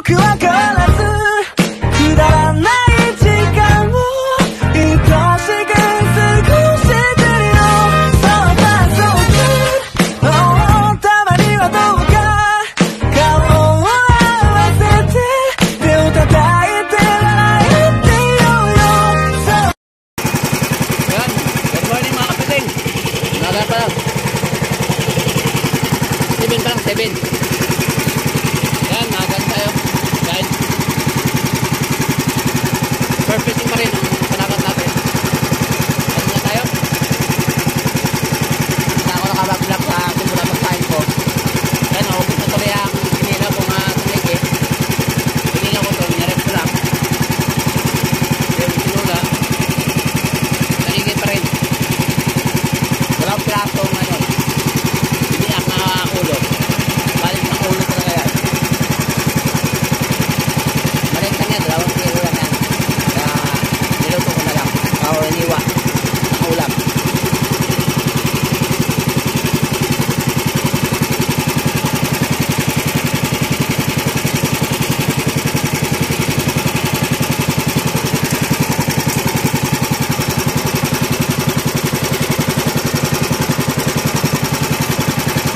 くわからずくだらない時間を愛しく過ごしてるよ。そうだそうだ、たまにはどうか顔を合わせて手を叩いて笑っていようよ。Yan, good morning mga kapiting. Naga pa lang 7 pa lang, 7. Yan, magan tayo guys. Perfecting pa rin ang panagat natin. Ano na tayo? Hindi ako nakabag-vlog sa simula pagkain ko. Yan, ubus na tuloy ang pinila ko nga tumiki. Pinila ko ito, nirep ko lang. Yung pinula nagigit pa rin. Walang plato ngayon. Biniyak na ulo. Balik ng ulo talaga yan. Balik ka niya, 2 kilo lang yan. Kaya niluto ko na lang. O iniwa ng ulam.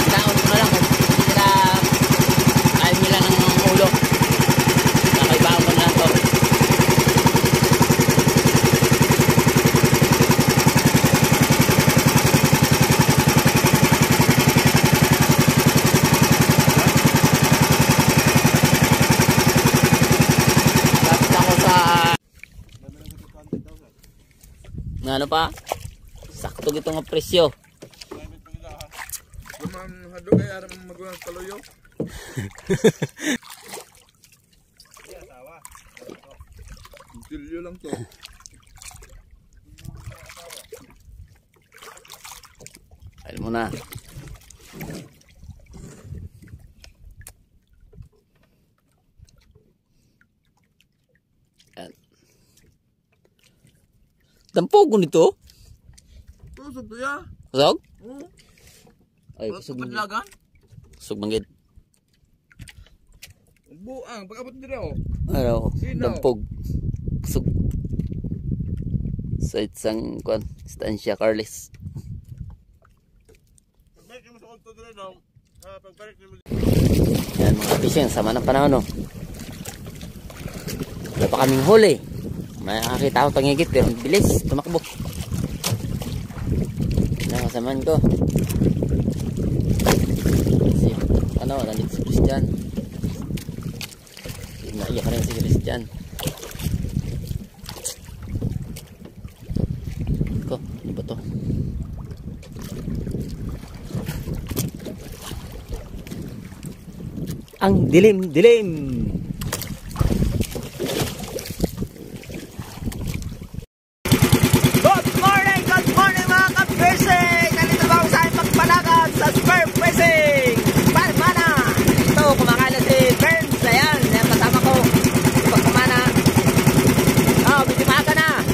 Daon ko na lang kung sila ayaw nila ng ulo. Nakaibaon ko na lang to. Lapit ako sa ano pa? Sakto gito nga presyo. Guman hadog ay aram magulang kaluyo. Tilyo lang to. Alam mo na. Yan. Dampog ko nito. Tusog to ya. Kusog? Oo. Ay, kusog manggid. Padlagan. Kusog manggid. Buang pagabot dito. Ano? Sino? Dampog. Kusog. Sa isang kwan, Estancia Carles. Pagbalik mo sa ulto dito daw. Pagbalik mo. Yan mga fishing, sama ng panahon no. Wala pa kaming huli. May nakakita ako pangigit pero bilis, tumakbo. Nakasaman ko. Si, ano, nandito si Christian. Naiyak ka rin si Christian. Ko, ano ba to? Ang dilim-dilim. Good morning mga ka-fishing! Nandito ba ako sa aking pagpanagat sa Spur Fishing! Parmana! Ito, kumakain si Burns. Ayan, yan kasama ko. Pagpamana. Oh, medyo maaga na.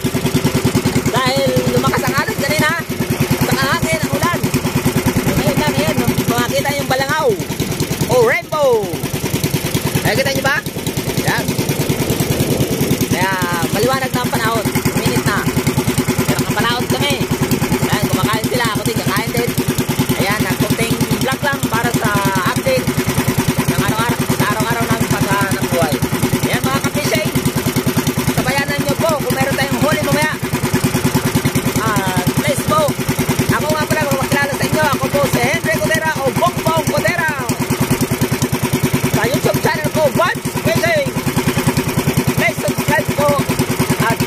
Dahil lumakas ang alat kanina. Sa kahangin ang ulan. Ngayon lang, ayan, makakita yung balangaw. O rainbow. Nakikita niyo ba? Yan. Kaya maliwanag na ang panahon. Minute na. Pero kapanaot kami. Ayan, kumakain sila. Ako din, kakain din. Ayan, nagkunting vlog lang para sa update ng araw-araw, sa araw-araw namin pagka ng buhay. Ayan mga ka-fishing. Sabayanan nyo po kung meron tayong huli mamaya. Please po. Ako nga pala kung makilala sa inyo. Ako po si Henry Codera o Bongbong Codera. Sa YouTube channel ko, Vibes Fishing. Please subscribe po at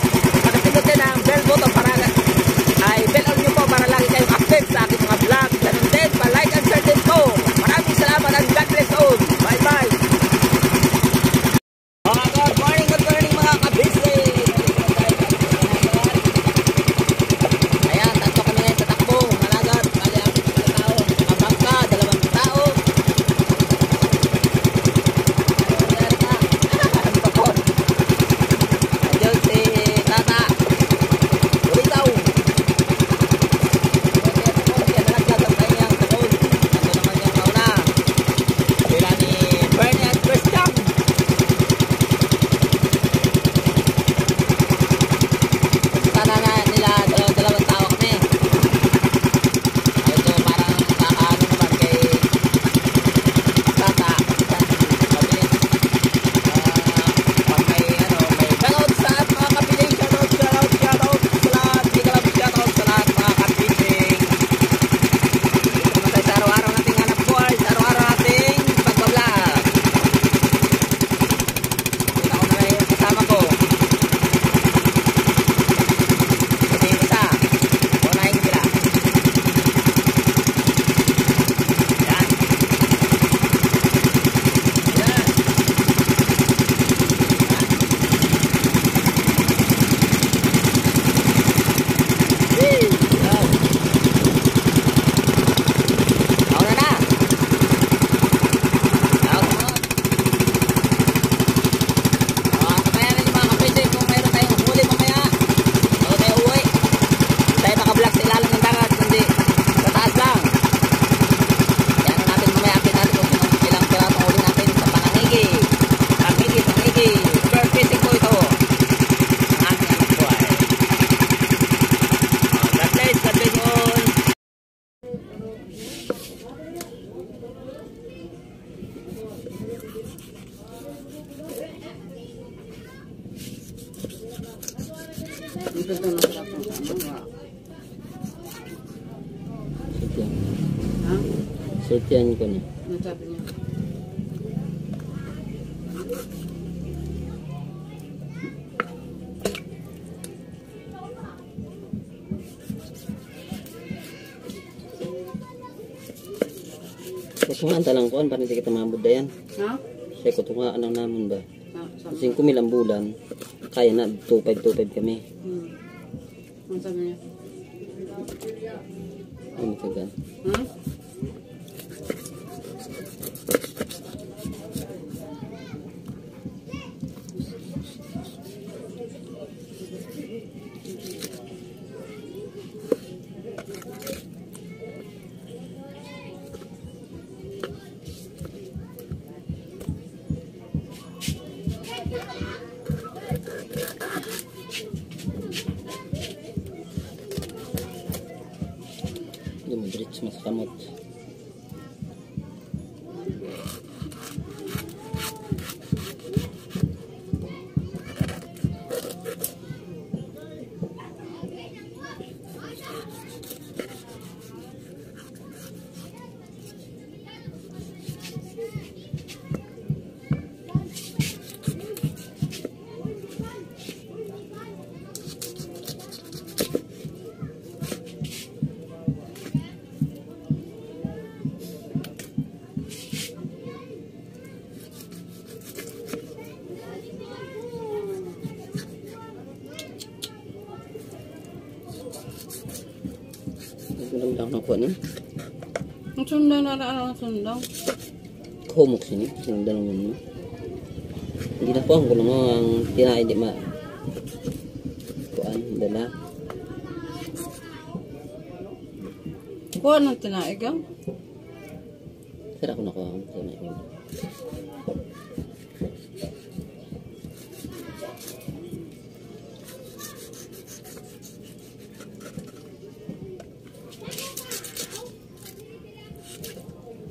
Ito masarap ang sama. Sutyan. Ha? Sutyan ko na. Ano sabi niya? Kutungaan talang kuan para hindi kita mabud dayan. Ha? Siya kutungaan ang namon ba. Sabi. 5,000 ang bulan. Kaya na 2,500 kami. Ano sabi niya? Ano kagan? Ha? Hindi mo diretso mas kamot. Nagdalang na kuan ni. Ang sundaw na ano ang sundaw? Humok sini, sindalang mo. Hindi na po ang kuno ang tinaay di ma kuan dala. Kuha ng tinaig ah. Sira ko na ko ang tinaay ko.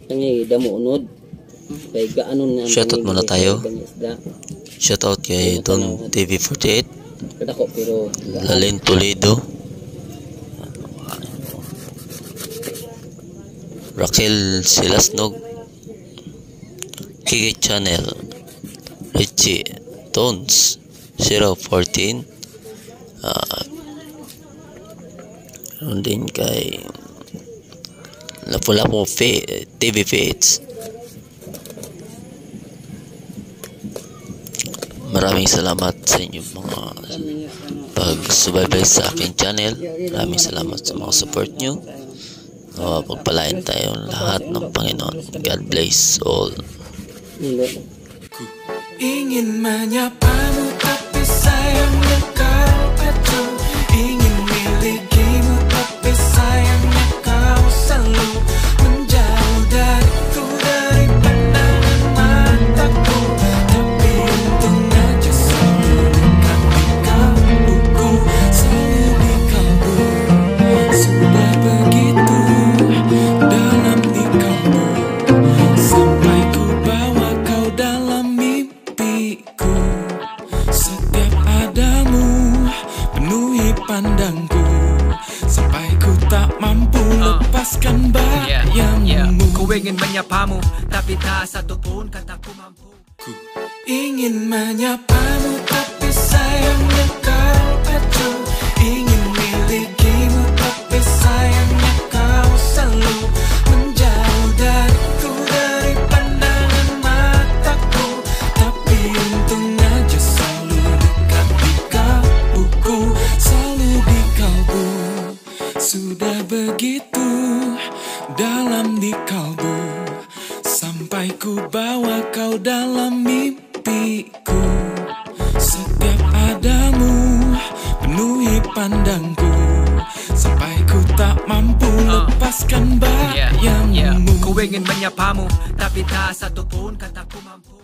Tangi damo unod. Kay gaano na Shoutout muna tayo. Isda. Shoutout kay Don TV48, Kadako pero Lalin Toledo, Raquel Silasnog, Kiki Channel, Richie Tones 014, meron din kay Lapu-Lapu TV Fates. Maraming salamat sa inyong mga pagsubaybay sa aking channel. Maraming salamat sa mga support nyo. Pagpalain tayong lahat ng Panginoon. God bless all. Ingin menyapamu tapi sayangnya kau acuh. Ingin milikimu tapi sayangnya kau selalu menjauh dariku, dari pandangan mataku. Tapi untung aja selalu dekat di kalbuku, selalu di kalbu. Sudah begitu dalam di kalbu, sampai ku bawa kau dalam mimpiku. Setiap adamu penuhi pandangku, sampai ku tak mampu lepaskan bayangmu. Ku ingin menyapamu, tapi tak satu pun kataku mampu. Ingin menyapamu, tapi sayangnya kau acuh. Ingin milikimu, tapi sayangnya kau selalu menjauh dariku, dari pandangan mataku. Tapi untung aja selalu dekat di kalbuku, selalu di kalbu. Sudah begitu dalam di kalbu, sampai ku bawa kau dalam mimpiku. Setiap adamu penuhi pandangku, sampai ku tak mampu lepaskan bayangmu. Ku ingin menyapamu, tapi tak satu pun kataku mampu.